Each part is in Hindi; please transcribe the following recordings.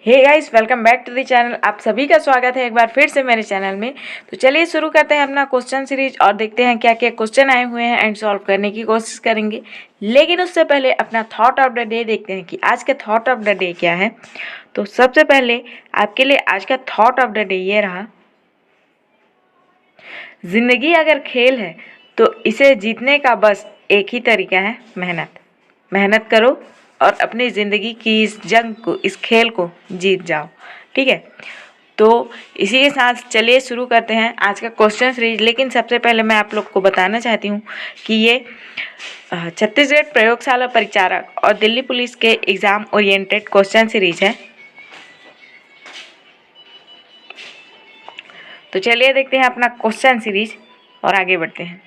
Hey guys, welcome back to the channel. आप सभी का स्वागत है एक बार फिर से मेरे चैनल में। तो चलिए शुरू करते हैं अपना क्वेश्चन सीरीज और देखते हैं क्या क्या क्वेश्चन आए हुए हैं एंड सॉल्व करने की कोशिश करेंगे। लेकिन उससे पहले अपना थॉट ऑफ द डे देखते हैं कि आज का थॉट ऑफ द डे क्या है। तो सबसे पहले आपके लिए आज का थॉट ऑफ द डे ये रहा, जिंदगी अगर खेल है तो इसे जीतने का बस एक ही तरीका है, मेहनत। मेहनत करो और अपनी ज़िंदगी की इस जंग को, इस खेल को जीत जाओ। ठीक है, तो इसी के साथ चलिए शुरू करते हैं आज का क्वेश्चन सीरीज। लेकिन सबसे पहले मैं आप लोग को बताना चाहती हूँ कि ये छत्तीसगढ़ प्रयोगशाला परिचारक और दिल्ली पुलिस के एग्ज़ाम ओरिएंटेड क्वेश्चन सीरीज है। तो चलिए देखते हैं अपना क्वेश्चन सीरीज और आगे बढ़ते हैं।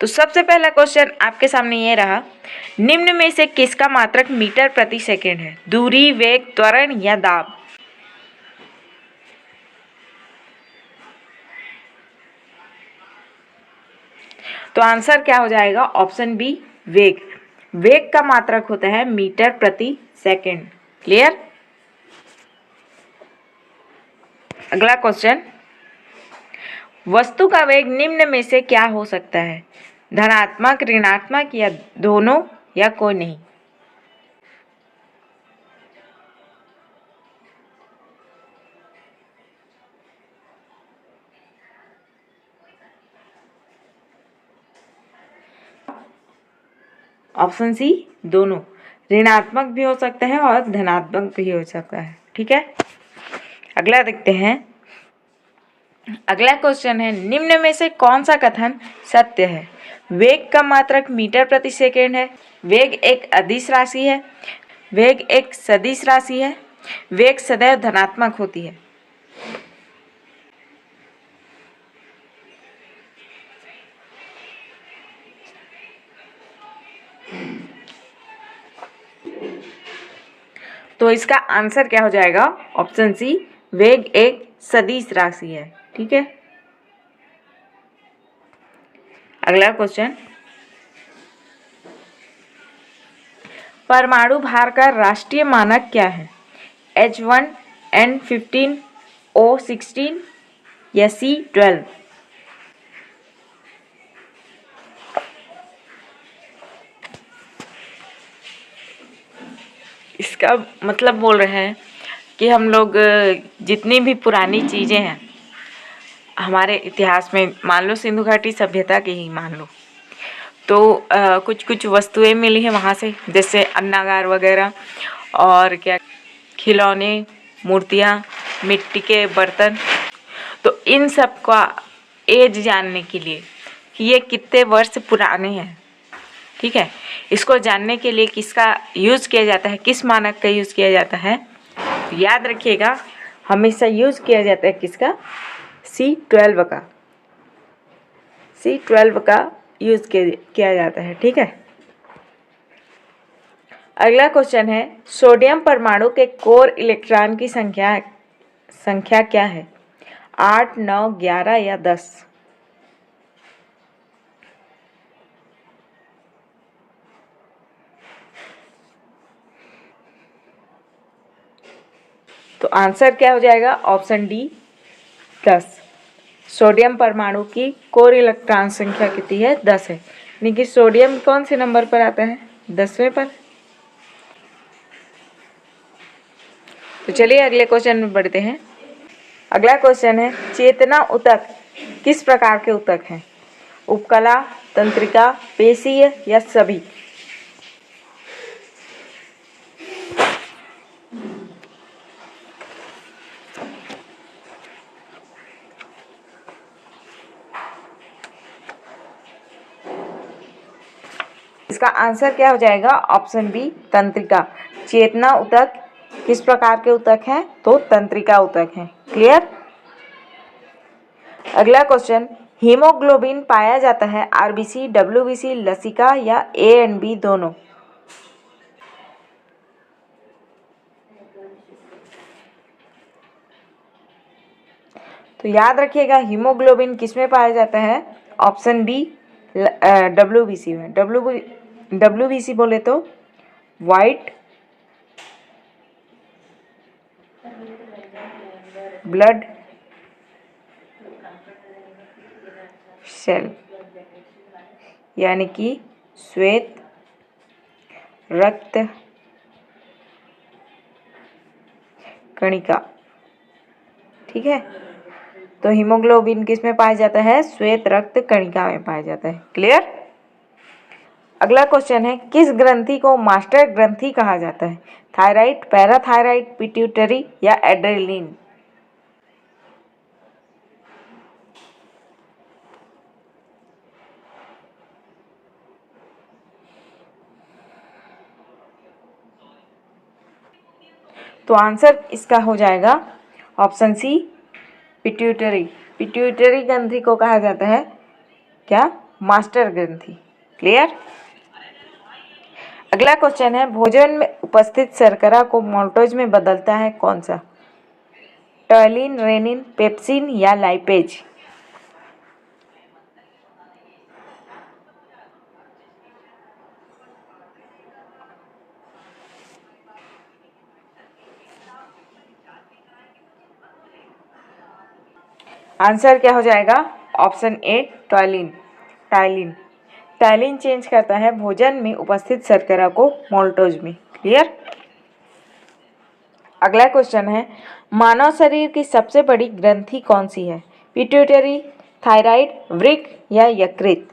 तो सबसे पहला क्वेश्चन आपके सामने ये रहा, निम्न में से किसका मात्रक मीटर प्रति सेकंड है? दूरी, वेग, त्वरण या दाब? तो आंसर क्या हो जाएगा? ऑप्शन बी, वेग। वेग का मात्रक होता है मीटर प्रति सेकंड। क्लियर? अगला क्वेश्चन, वस्तु का वेग निम्न में से क्या हो सकता है? धनात्मक, ऋणात्मक या दोनों या कोई नहीं? ऑप्शन सी, दोनों। ऋणात्मक भी हो सकता है और धनात्मक भी हो सकता है। ठीक है, अगला देखते हैं। अगला क्वेश्चन है, निम्न में से कौन सा कथन सत्य है? वेग का मात्रक मीटर प्रति सेकंड है, वेग एक अदिश राशि है, वेग एक सदिश राशि है, वेग सदैव धनात्मक होती है। तो इसका आंसर क्या हो जाएगा? ऑप्शन सी, वेग एक सदिश राशि है। ठीक है, अगला क्वेश्चन, परमाणु भार का राष्ट्रीय मानक क्या है? H1, N15, O16 या C12? इसका मतलब बोल रहे हैं कि हम लोग जितनी भी पुरानी चीज़ें हैं हमारे इतिहास में, मान लो सिंधु घाटी सभ्यता की ही मान लो, तो कुछ कुछ वस्तुएं मिली हैं वहाँ से, जैसे अन्नागार वगैरह और क्या, खिलौने, मूर्तियाँ, मिट्टी के बर्तन। तो इन सब का एज जानने के लिए कि ये कितने वर्ष पुराने हैं, ठीक है, इसको जानने के लिए किसका यूज़ किया जाता है, किस मानक का यूज़ किया जाता है? तो याद रखिएगा, हमेशा यूज़ किया जाता है किसका? C12 का। C12 का यूज़ किया जाता है। ठीक है, अगला क्वेश्चन है, सोडियम परमाणु के कोर इलेक्ट्रॉन की संख्या क्या है? 8, 9, 11 या 10? तो आंसर क्या हो जाएगा? Option D, 10। सोडियम परमाणु की कोर इलेक्ट्रॉन संख्या कितनी है? 10 है। यानी कि सोडियम कौन से नंबर पर आता है? 10वें पर। तो चलिए अगले क्वेश्चन में बढ़ते हैं। अगला क्वेश्चन है, चेतना ऊतक किस प्रकार के ऊतक हैं? उपकला, तंत्रिका, पेशीय या सभी? इसका आंसर क्या हो जाएगा? ऑप्शन बी, तंत्रिका। चेतना ऊतक किस प्रकार के ऊतक हैं? तो तंत्रिका ऊतक हैं। क्लियर? अगला क्वेश्चन, हीमोग्लोबिन पाया जाता है आरबीसी, डब्ल्यूबीसी, लसिका या ए एंड बी दोनों? तो याद रखिएगा, हीमोग्लोबिन किस में पाया जाता है? ऑप्शन बी, डब्ल्यूबीसी में। डब्ल्यूबीसी बोले तो वाइट ब्लड सेल यानी कि श्वेत रक्त कणिका। ठीक है, तो हीमोग्लोबिन किस में पाया जाता है? श्वेत रक्त कणिका में पाया जाता है। क्लियर। अगला क्वेश्चन है, किस ग्रंथि को मास्टर ग्रंथि कहा जाता है? थायराइड, पैराथायराइड, पिट्यूटरी या एड्रेनलिन? तो आंसर इसका हो जाएगा ऑप्शन सी, पिट्यूटरी। पिट्यूटरी ग्रंथि को कहा जाता है क्या? मास्टर ग्रंथि। क्लियर। अगला क्वेश्चन है, भोजन में उपस्थित शर्करा को मोल्टोज में बदलता है कौन सा? टर्लिन, रेनिन, पेप्सिन या लाइपेज? आंसर क्या हो जाएगा? Option A, ptyalin. Ptyalin. Ptyalin change करता है भोजन में उपस्थित शर्करा को मोल्टोज में। क्लियर। अगला क्वेश्चन है, मानव शरीर की सबसे बड़ी ग्रंथि कौन सी है? पिट्यूटरी, थायराइड, वृक्क या यकृत?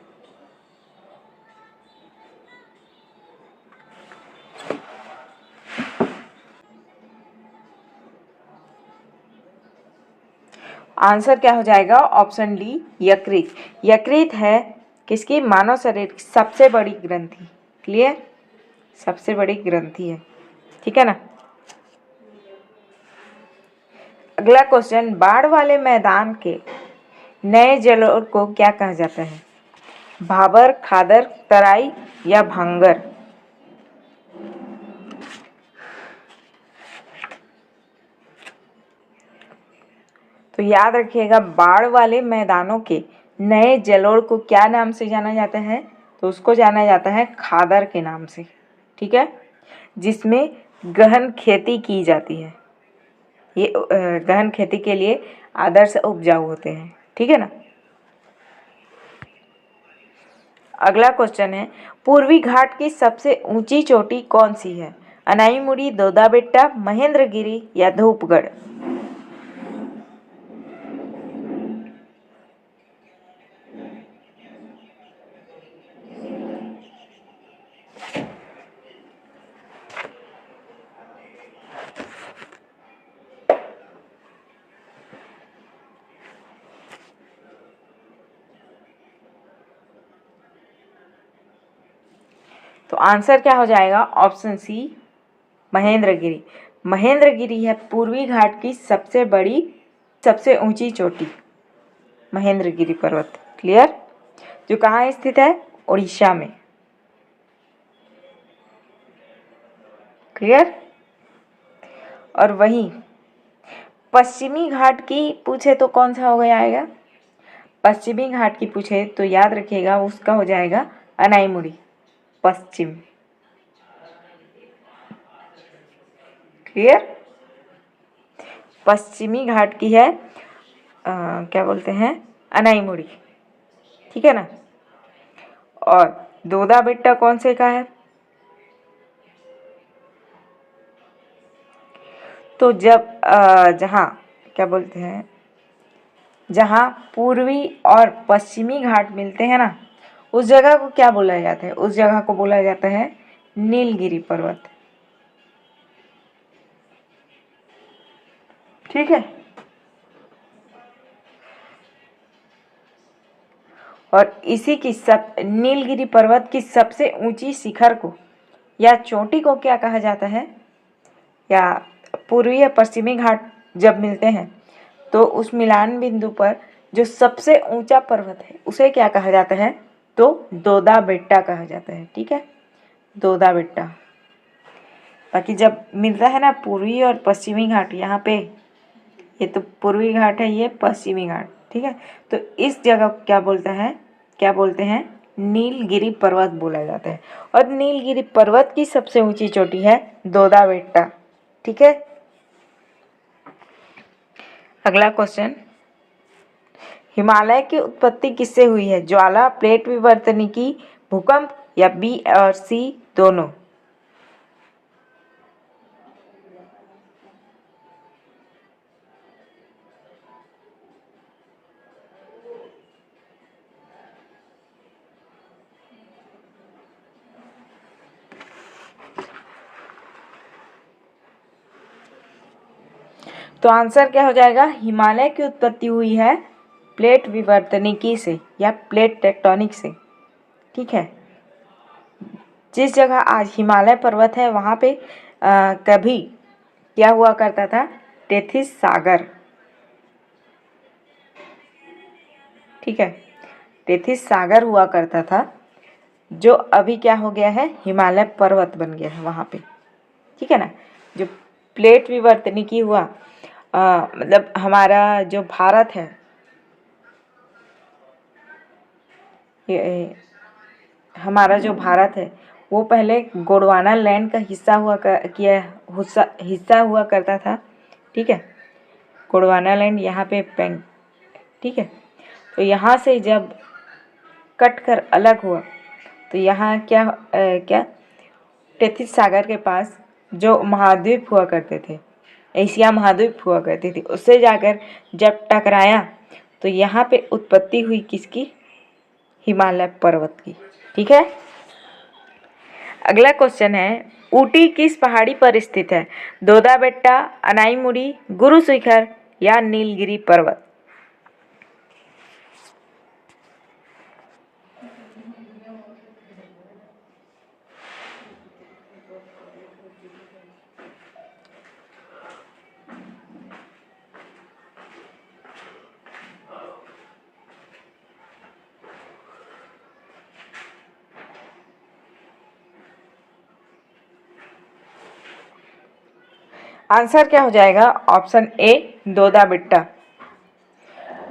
आंसर क्या हो जाएगा? ऑप्शन डी, यकृत। यकृत है किसकी? मानव शरीर की सबसे बड़ी ग्रंथि। क्लियर। सबसे बड़ी ग्रंथि है। ठीक है ना। अगला क्वेश्चन, बाढ़ वाले मैदान के नए जलोढ़ को क्या कहा जाता है? भाबर, खादर, तराई या भांगर? तो याद रखिएगा, बाढ़ वाले मैदानों के नए जलोढ़ को क्या नाम से जाना जाता है? तो उसको जाना जाता है खादर के नाम से। ठीक है, जिसमें गहन खेती की जाती है। ये गहन खेती के लिए आदर्श उपजाऊ होते हैं। ठीक है ना। अगला क्वेश्चन है, पूर्वी घाट की सबसे ऊंची चोटी कौन सी है? अनाईमुड़ी, दोदा बेट्टा, महेंद्रगिरी या धूपगढ़? तो आंसर क्या हो जाएगा? Option C, Mahendragiri. महेंद्रगिरी है पूर्वी घाट की सबसे बड़ी, सबसे ऊंची चोटी, महेंद्रगिरी पर्वत। क्लियर। जो कहाँ स्थित है? उड़ीसा में। क्लियर। और वहीं पश्चिमी घाट की पूछे तो कौन सा हो गया आएगा? पश्चिमी घाट की पूछे तो याद रखिएगा, उसका हो जाएगा अनाईमुड़ी, पश्चिम। क्लियर। पश्चिमी घाट की है क्या बोलते हैं? अनाईमुड़ी। ठीक है ना। और दोदा बेट्टा कौन से का है? तो जब जहाँ क्या बोलते हैं, जहाँ पूर्वी और पश्चिमी घाट मिलते हैं ना, उस जगह को क्या बोला जाता है? उस जगह को बोला जाता है नीलगिरी पर्वत। ठीक है। और इसी की नीलगिरी पर्वत की सबसे ऊंची शिखर को या चोटी को क्या कहा जाता है? या पूर्वी या पश्चिमी घाट जब मिलते हैं तो उस मिलान बिंदु पर जो सबसे ऊंचा पर्वत है उसे क्या कहा जाता है? तो दोदा बेट्टा कहा जाता है। ठीक है, दोदा बेट्टा। बाकी जब मिलता है ना पूर्वी और पश्चिमी घाट, यहाँ पे ये तो पूर्वी घाट है, ये पश्चिमी घाट। ठीक है, तो इस जगह क्या बोलता है? क्या बोलते हैं? नीलगिरी पर्वत बोला जाता है। और नीलगिरी पर्वत की सबसे ऊंची चोटी है दोदा बेट्टा। ठीक है। अगला क्वेश्चन, हिमालय की उत्पत्ति किससे हुई है? ज्वाला, प्लेट विवर्तनिकी, भूकंप या बी और सी दोनों? तो आंसर क्या हो जाएगा? हिमालय की उत्पत्ति हुई है प्लेट विवर्तनिकी से या प्लेट टेक्टोनिक से। ठीक है, जिस जगह आज हिमालय पर्वत है वहाँ पे कभी क्या हुआ करता था? टेथिस सागर। ठीक है, टेथिस सागर हुआ करता था, जो अभी क्या हो गया है? हिमालय पर्वत बन गया है वहाँ पे। ठीक है ना। जो प्लेट विवर्तनिकी हुआ, मतलब हमारा जो भारत है, हमारा जो भारत है वो पहले गोंडवाना लैंड का हिस्सा हुआ करता था। ठीक है, गोंडवाना लैंड यहाँ पे ठीक है, तो यहाँ से जब कट कर अलग हुआ तो यहाँ क्या टेथिस सागर के पास जो महाद्वीप हुआ करते थे, एशिया महाद्वीप हुआ करती थी, उससे जाकर जब टकराया तो यहाँ पे उत्पत्ति हुई किसकी? हिमालय पर्वत की। ठीक है, अगला क्वेश्चन है, ऊटी किस पहाड़ी पर स्थित है? दोदा बेट्टा, अनाईमुड़ी, गुरु शिखर या नीलगिरी पर्वत? आंसर क्या हो जाएगा? ऑप्शन ए दोदा बेट्टा।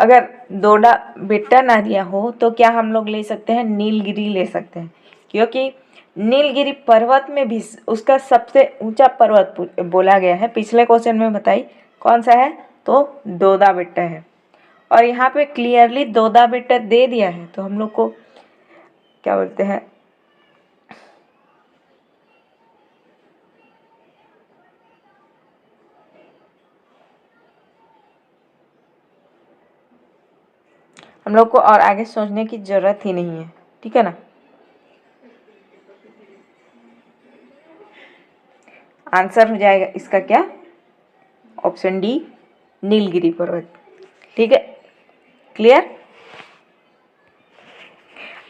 अगर दोदा बेट्टा ना दिया हो तो क्या हम लोग ले सकते हैं? नीलगिरी ले सकते हैं, क्योंकि नीलगिरी पर्वत में भी उसका सबसे ऊंचा पर्वत बोला गया है। पिछले क्वेश्चन में बताई कौन सा है? तो दोदा बेट्टा है, और यहाँ पे क्लियरली दोदा बेट्टा दे दिया है, तो हम लोग को क्या बोलते हैं, हम लोग को और आगे सोचने की जरूरत ही नहीं है। ठीक है ना। आंसर हो जाएगा इसका क्या? ऑप्शन डी, नीलगिरी पर्वत। ठीक है, क्लियर।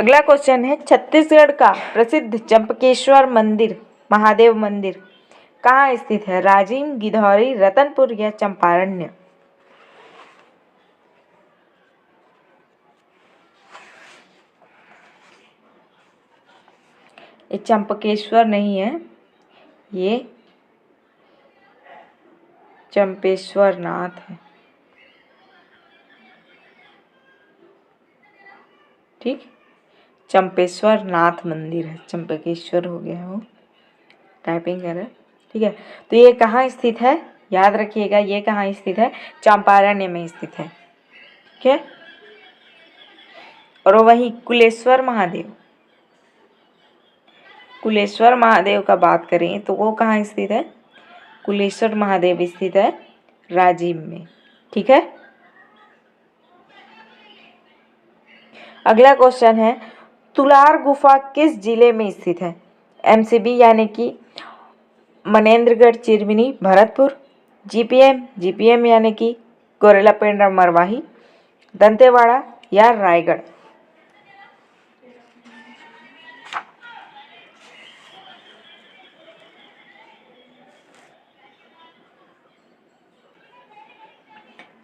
अगला क्वेश्चन है, छत्तीसगढ़ का प्रसिद्ध चंपकेश्वर मंदिर, महादेव मंदिर कहाँ स्थित है? राजिम, गिधौरी, रतनपुर या चंपारण्य? ये चंपकेश्वर नहीं है, ये चंपेश्वर नाथ है। ठीक, चंपेश्वर नाथ मंदिर है, चंपकेश्वर हो गया वो, टाइपिंग कर रहे। ठीक है, तो ये कहाँ स्थित है? याद रखिएगा, ये कहाँ स्थित है? चंपारण्य में स्थित है। ठीक है, और वही कुलेश्वर महादेव, कुलेश्वर महादेव का बात करें तो वो कहाँ स्थित है? कुलेश्वर महादेव स्थित है राजिम में। ठीक है, अगला क्वेश्चन है, तुलार गुफा किस जिले में स्थित है? एमसीबी यानी कि मनेन्द्रगढ़, चिरमिनी, भरतपुर, जीपीएम यानी कि गोरेलापेंड्रा, मरवाही, दंतेवाड़ा या रायगढ़?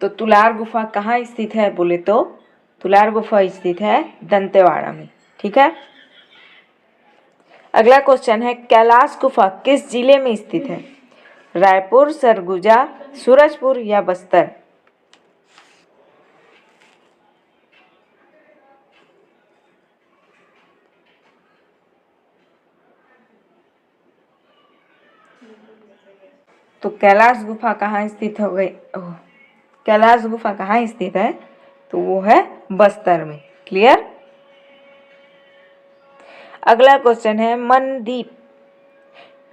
तो तुलार गुफा कहाँ स्थित है बोले तो तुलार गुफा स्थित है दंतेवाड़ा में। ठीक है, अगला क्वेश्चन है, कैलाश गुफा किस जिले में स्थित है? रायपुर, सरगुजा, सूरजपुर या बस्तर? तो कैलाश गुफा कहाँ स्थित हो गई? कैलाश गुफा कहाँ स्थित है? तो वो है बस्तर में। क्लियर। अगला क्वेश्चन है मनदीप।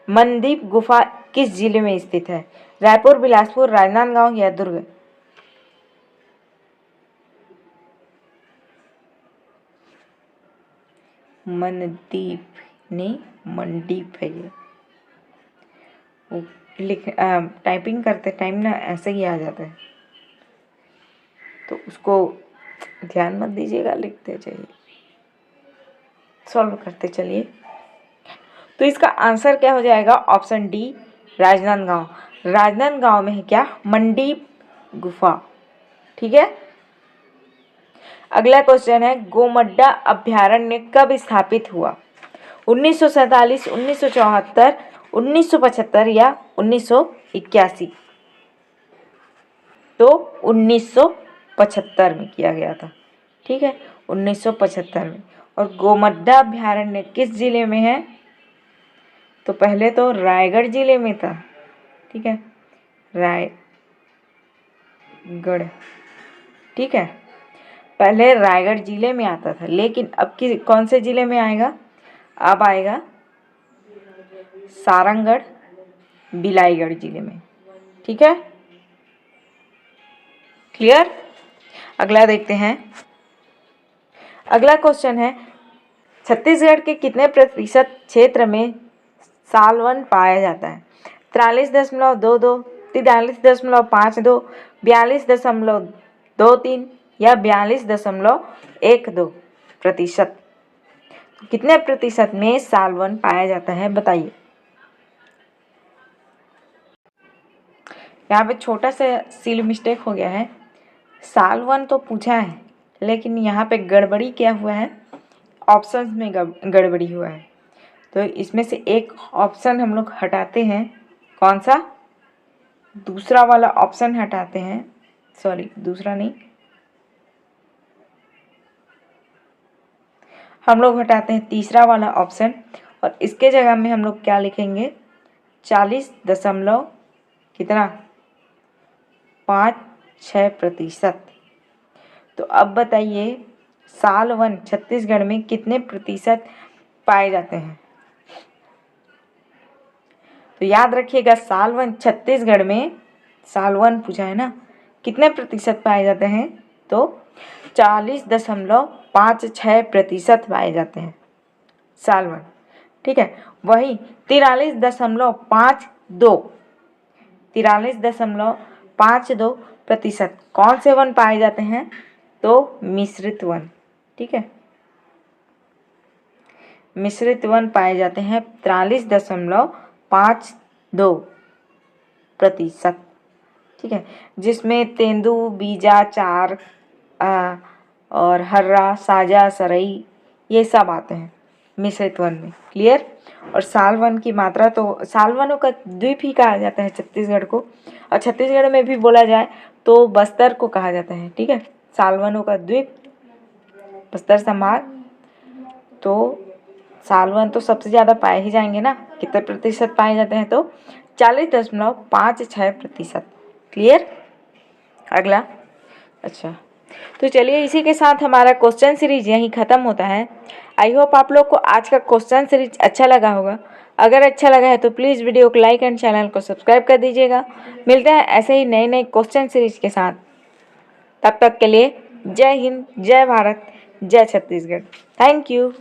मनदीप गुफा किस जिले में स्थित है? रायपुर, बिलासपुर, राजनांदगांव या दुर्ग? मनदीप नहीं, मंडीप है ये। टाइपिंग करते टाइम ना ऐसे ही आ जाता है, तो उसको ध्यान मत दीजिएगा, लिखते जाइए, सॉल्व करते चलिए। तो इसका आंसर क्या हो जाएगा? Option D, Rajnandgaon. राजनांदगांव में है क्या? मंडीप गुफा। ठीक है। अगला क्वेश्चन है गोमड्डा अभ्यारण्य कब स्थापित हुआ? 1947, 1974, 1975 या 1981? तो 1975 में किया गया था। ठीक है, 1975 में। और गोमड्डा अभ्यारण्य किस जिले में है? तो पहले तो रायगढ़ जिले में था। ठीक है, रायगढ़। ठीक है, पहले रायगढ़ जिले में आता था, लेकिन अब कौन से जिले में आएगा? अब आएगा सारंगढ़, बिलाईगढ़ जिले में। ठीक है, क्लियर। अगला देखते हैं। अगला क्वेश्चन है छत्तीसगढ़ के कितने प्रतिशत क्षेत्र में सालवन पाया जाता है? 43.22, 43.52, 42.23 या 42.12%? कितने प्रतिशत में सालवन पाया जाता है बताइए। यहाँ पे छोटा सा सील मिस्टेक हो गया है। सालवन तो पूछा है, लेकिन यहाँ पे गड़बड़ी क्या हुआ है? ऑप्शंस में गड़बड़ी हुआ है। तो इसमें से एक ऑप्शन हम लोग हटाते हैं। कौन सा? दूसरा वाला ऑप्शन हटाते हैं। सॉरी, दूसरा नहीं, हम लोग हटाते हैं तीसरा वाला ऑप्शन, और इसके जगह में हम लोग क्या लिखेंगे? 40 दशमलव कितना 56%। तो अब बताइए सालवन छत्तीसगढ़ में कितने प्रतिशत पाए जाते हैं? तो याद रखिएगा सालवन छत्तीसगढ़ में, सालवन पूछा है ना, कितने प्रतिशत पाए जाते हैं? तो 40.56% पाए जाते हैं सालवन। ठीक है, वही 43.52% कौन से वन पाए जाते हैं? तो मिश्रित वन। ठीक है, मिश्रित वन पाए जाते हैं 43.52%। ठीक है, जिसमें तेंदू, बीजा, चार और हर्रा, साजा, सरई ये सब आते हैं मिश्रित वन में। क्लियर। और सालवन की मात्रा, तो सालवनों का द्वीप ही कहा जाता है छत्तीसगढ़ को, और छत्तीसगढ़ में भी बोला जाए तो बस्तर को कहा जाता है। ठीक है, सालवनों का द्वीप बस्तर संभाग। तो सालवन तो सबसे ज़्यादा पाए ही जाएंगे ना। कितने प्रतिशत पाए जाते हैं? तो 40.56%। क्लियर। अगला, अच्छा, तो चलिए इसी के साथ हमारा क्वेश्चन सीरीज यहीं ख़त्म होता है। आई होप आप लोग को आज का क्वेश्चन सीरीज अच्छा लगा होगा। अगर अच्छा लगा है तो प्लीज़ वीडियो को लाइक एंड चैनल को सब्सक्राइब कर दीजिएगा। मिलते हैं ऐसे ही नए नए क्वेश्चन सीरीज के साथ। तब तक के लिए जय हिंद, जय भारत, जय छत्तीसगढ़। Thank you.